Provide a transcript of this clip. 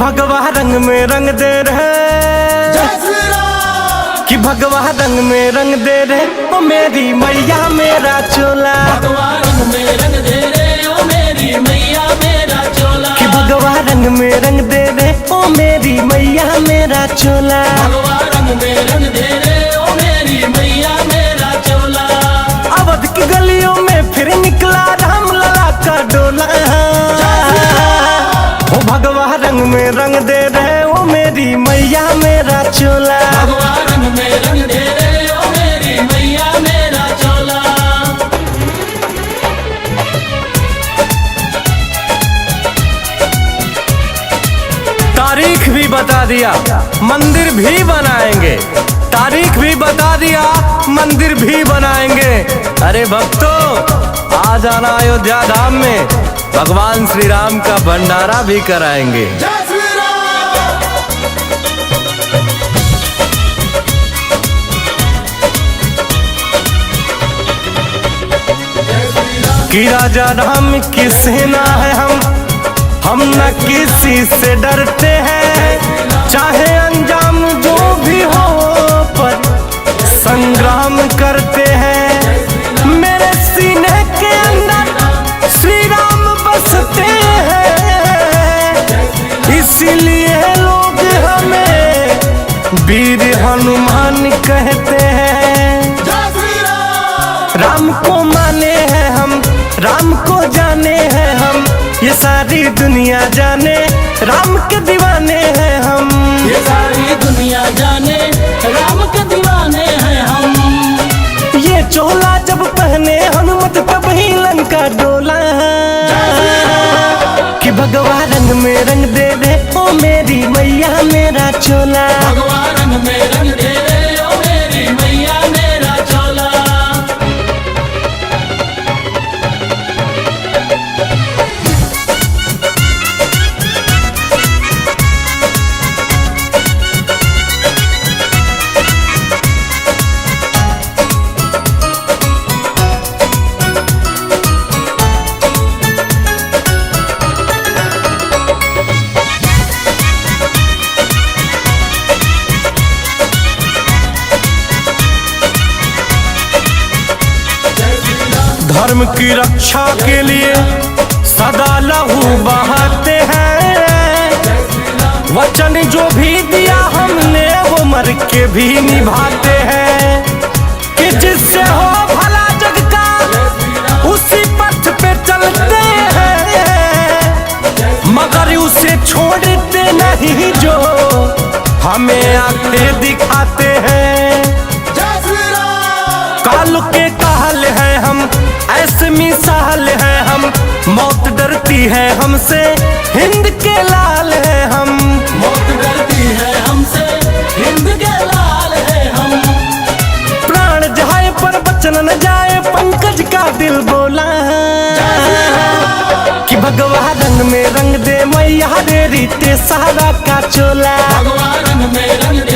भगवा रंग में रंग दे रहे, कि भगवा रंग में रंग दे रहे ओ मेरी मैया मेरा चोला। भगवा रंग में रंग दे रे ओ मेरी मैया मेरा चोला। कि भगवा रंग में रंग दे रहे ओ मेरी मैया मेरा चोला। भगवा रंग में रंग दे रे ओ मेरी मैया मेरा चोला। अवध की गलियों में फिर निकला राम लला का डोला। ओ भगवा रंग में रंग दे रहे ओ मेरी मैया मेरा चोला। भगवा रंग में रंग दे रे ओ मेरी मैया मेरा चोला। तारीख भी बता दिया मंदिर भी बनाएंगे, तारीख भी बता दिया मंदिर भी बनाएंगे। अरे भक्तों आ जाना अयोध्या धाम में, भगवान श्री राम का भंडारा भी कराएंगे। कि राजा राम की सेना है हम न किसी से डरते हैं। चाहे अंजाम जो भी हो पर संग्राम करते हैं। मेरे सीने के अंदर श्री राम बसते हैं, इसीलिए लोग हमें वीर हनुमान कहते हैं। राम को माने हैं हम, राम को जाने हैं हम, ये सारी दुनिया जाने राम के दीवाने हैं हम। ये सारी दुनिया जाने राम के दीवाने हैं हम। ये चोला जब पहने हनुमत तब ही लंका डोला। कि भगवा रंग में रंग दे दे ओ मेरी मैया मेरा चोला। भगवा रंग में रंग दे रे ओ मेरी मैया मेरा चोला। धर्म की रक्षा के लिए सदा लहू बहाते हैं। वचन जो भी दिया हमने वो मर के भी निभाते हैं। कि जिससे हो भला जग का उसी पथ पे चलते हैं, मगर उसे छोड़ते नहीं जो हमें आंखें दिखाते हैं। काल के काल है हम, ऐसे मिसाल है हम, मौत डरती है हमसे हिंद के लाल है हम। मौत डरती है हमसे हिंद के लाल है हम। प्राण जाए पर बचन न जाए पंकज का दिल बोला। कि भगवा रंग में रंग दे मैया रे रीते सहारा का चोला। भगवा रंग में रंग दे